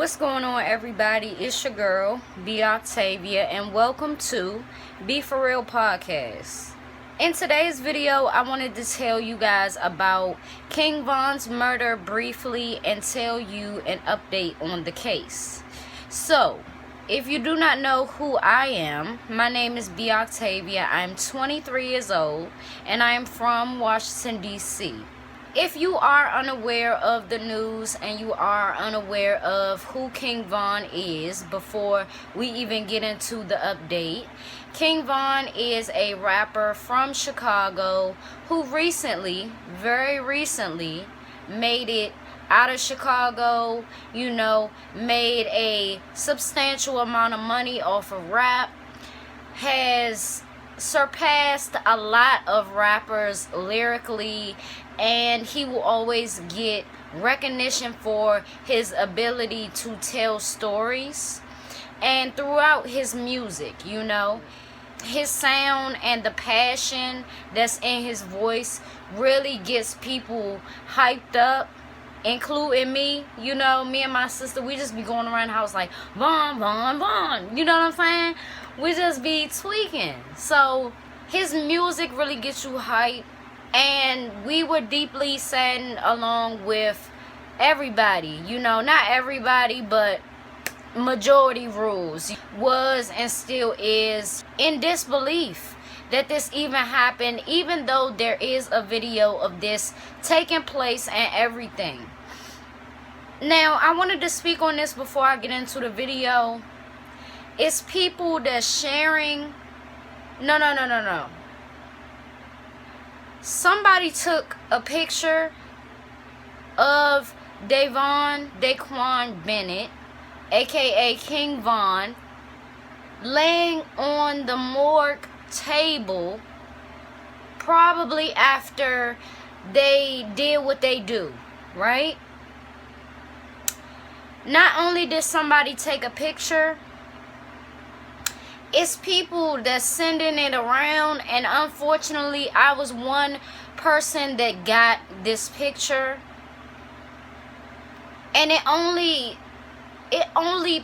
What's going on, everybody? It's your girl, B. Octavia, and welcome to Be For Real Podcast. In today's video, I wanted to tell you guys about King Von's murder briefly and tell you an update on the case. So, if you do not know who I am, my name is B. Octavia. I'm 23 years old, and I am from Washington, D.C. If you are unaware of the news and you are unaware of who King Von is, before we even get into the update, King Von is a rapper from Chicago who recently, very recently, made it out of Chicago, made a substantial amount of money off of rap, has surpassed a lot of rappers lyrically, and he will always get recognition for his ability to tell stories. And throughout his music, his sound and the passion that's in his voice really gets people hyped up, including me. Me and my sister, we just be going around the house like, Von, Von, Von. You know what I'm saying? We just be tweaking. So his music really gets you hyped. And we were deeply saddened along with everybody. Not everybody, but majority rules was and still is in disbelief that this even happened, even though there is a video of this taking place and everything. Now, I wanted to speak on this before I get into the video. It's people that's sharing. No. Somebody took a picture of Daquan Bennett, aka King Von, laying on the morgue table, probably after they did what they do, right? Not only did somebody take a picture, it's people that's sending it around, and unfortunately I was one person that got this picture, and it only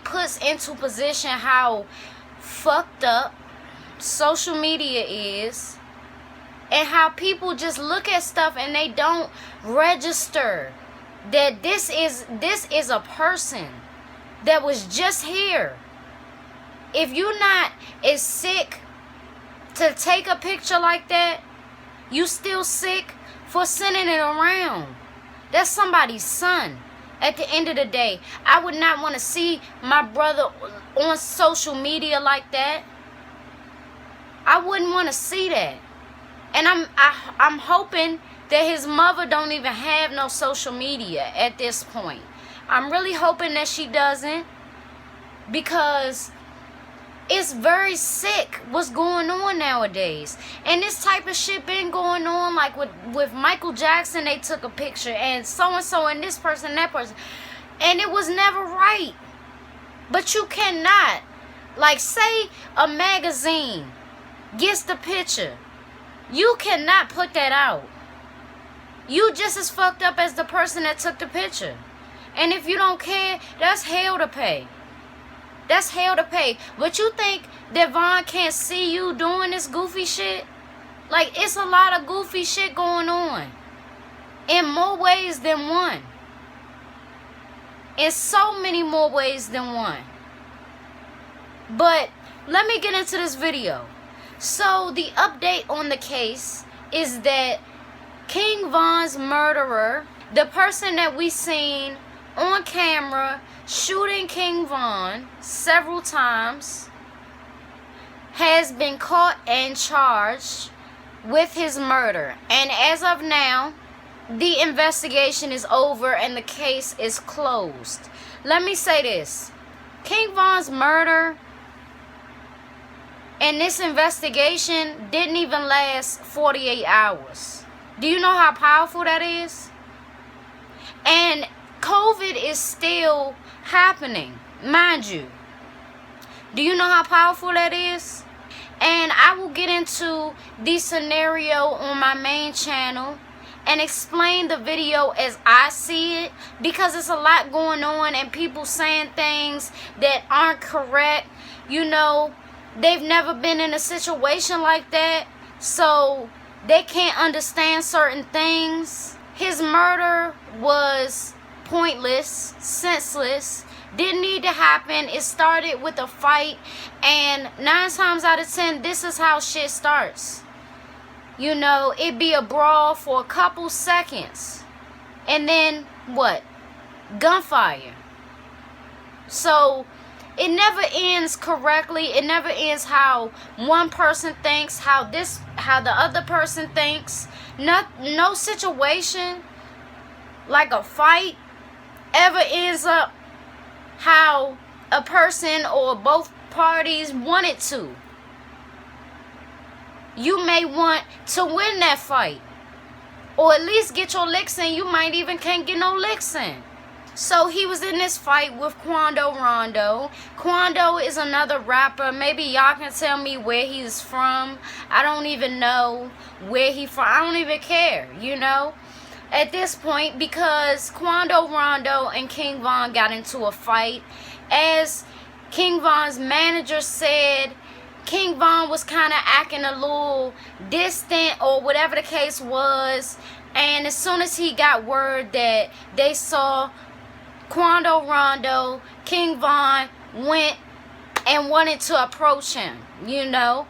puts into position how fucked up social media is, and how people just look at stuff and they don't register that this is a person that was just here. If you're not as sick to take a picture like that, you still sick for sending it around. That's somebody's son. At the end of the day, I would not want to see my brother on social media like that. I wouldn't want to see that. And I'm hoping that his mother don't even have no social media at this point. I'm really hoping that she doesn't, because it's very sick what's going on nowadays. And this type of shit been going on, like with Michael Jackson. They took a picture, and so and this person, that person, and it was never right. But you cannot, like, say a magazine gets the picture, you cannot put that out. You just as fucked up as the person that took the picture. And if you don't care, that's hell to pay. That's hell to pay. But you think that Von can't see you doing this goofy shit? Like, it's a lot of goofy shit going on, in more ways than one. In so many more ways than one. But let me get into this video. So the update on the case is that King Von's murderer, the person that we seen on camera shooting King Von several times, has been caught and charged with his murder. And as of now, the investigation is over and the case is closed. Let me say this. King Von's murder and this investigation didn't even last 48 hours. Do you know how powerful that is? And COVID is still happening, mind you. Do you know how powerful that is? And I will get into the scenario on my main channel and explain the video as I see it, because it's a lot going on and people saying things that aren't correct. You know, they've never been in a situation like that, so they can't understand certain things. His murder was pointless, senseless, didn't need to happen. It started with a fight, and 9 times out of 10, this is how shit starts. You know, it be a brawl for a couple seconds, and then what? Gunfire. So it never ends correctly. It never ends how one person thinks, how the other person thinks. No situation like a fight ever ends up how a person or both parties want it to. You may want to win that fight, or at least get your licks in. You might even can't get no licks in. So he was in this fight with Quando Rondo. Quando is another rapper. Maybe y'all can tell me where he's from. I don't even know where he from. I don't even care, you know, at this point, because Quando Rondo and King Von got into a fight. As King Von's manager said, King Von was kind of acting a little distant or whatever the case was. And as soon as he got word that they saw Quando Rondo, King Von went and wanted to approach him. You know,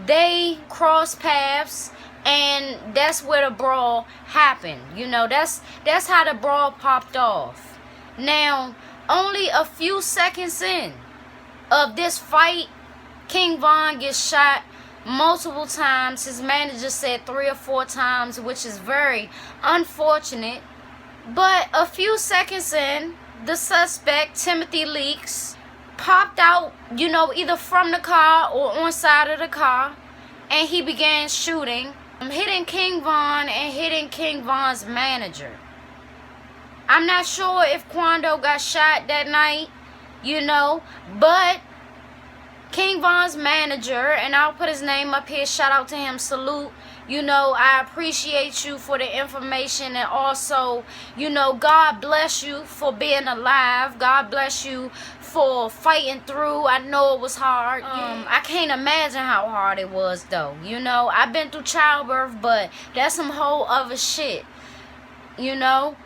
they crossed paths, and that's where the brawl happened. You know, that's how the brawl popped off. Now, only a few seconds in of this fight, King Von gets shot multiple times. His manager said 3 or 4 times, which is very unfortunate. But a few seconds in, the suspect, Timothy Leeks, popped out, you know, either from the car or on side of the car, and he began shooting, hitting King Von and hitting King Von's manager. I'm not sure if Quando got shot that night, you know, but King Von's manager, and I'll put his name up here, shout out to him, salute. You know, I appreciate you for the information, and also, you know, God bless you for being alive. God bless you for fighting through. I know it was hard. I can't imagine how hard it was, though. You know, I've been through childbirth, but that's some whole other shit, you know.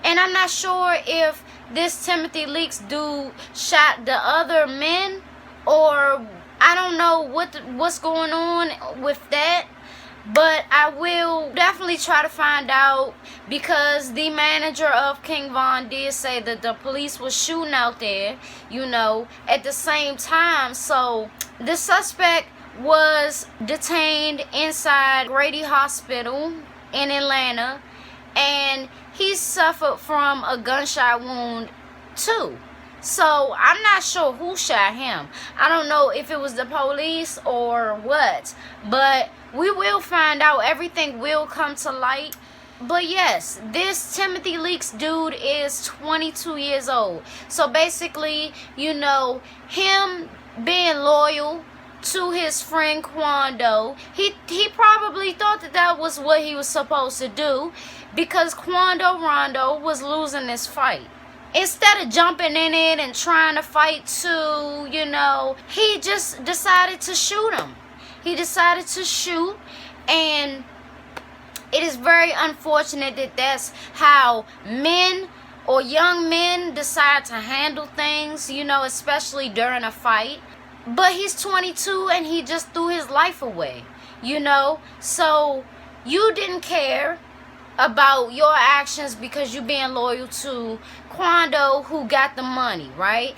And I'm not sure if this Timothy Leeks dude shot the other men, or I don't know what's going on with that. But I will definitely try to find out, because the manager of King Von did say that the police was shooting out there, you know, at the same time. So the suspect was detained inside Grady Hospital in Atlanta, and he suffered from a gunshot wound too. So I'm not sure who shot him. I don't know if it was the police or what, but we will find out. Everything will come to light. But yes, this Timothy Leeks dude is 22 years old. So basically, you know, him being loyal to his friend Quando, he probably thought that was what he was supposed to do, because Quando Rondo was losing this fight. Instead of jumping in it and trying to fight too, you know, he just decided to shoot him. He decided to shoot, and it is very unfortunate that that's how men or young men decide to handle things, you know, especially during a fight. But he's 22 and he just threw his life away, you know. So you didn't care about your actions because you being loyal to Quando, who got the money, right?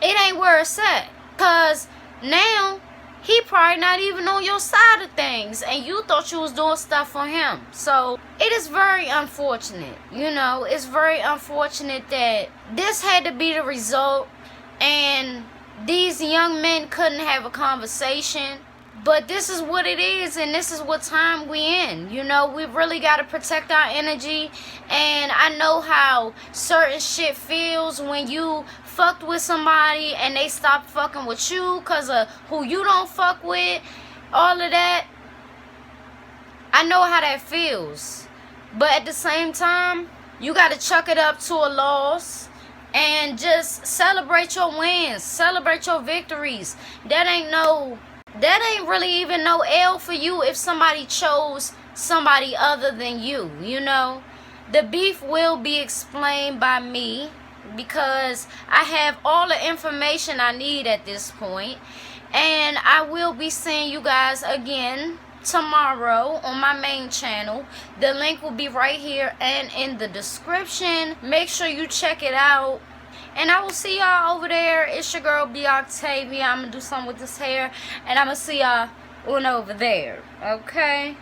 It ain't where it's at, because now he probably not even on your side of things, and you thought you was doing stuff for him. So it is very unfortunate, you know. It's very unfortunate that this had to be the result, and these young men couldn't have a conversation. But this is what it is, and this is what time we in. You know, we really got to protect our energy. And I know how certain shit feels when you fucked with somebody and they stop fucking with you because of who you don't fuck with. All of that. I know how that feels. But at the same time, you got to chuck it up to a loss and just celebrate your wins. Celebrate your victories. That ain't really even no L for you if somebody chose somebody other than you, you know. The beef will be explained by me because I have all the information I need at this point. And I will be seeing you guys again tomorrow on my main channel. The link will be right here and in the description. Make sure you check it out. And I will see y'all over there. It's your girl, B. Octavia. I'm going to do something with this hair. And I'm going to see y'all over there. Okay?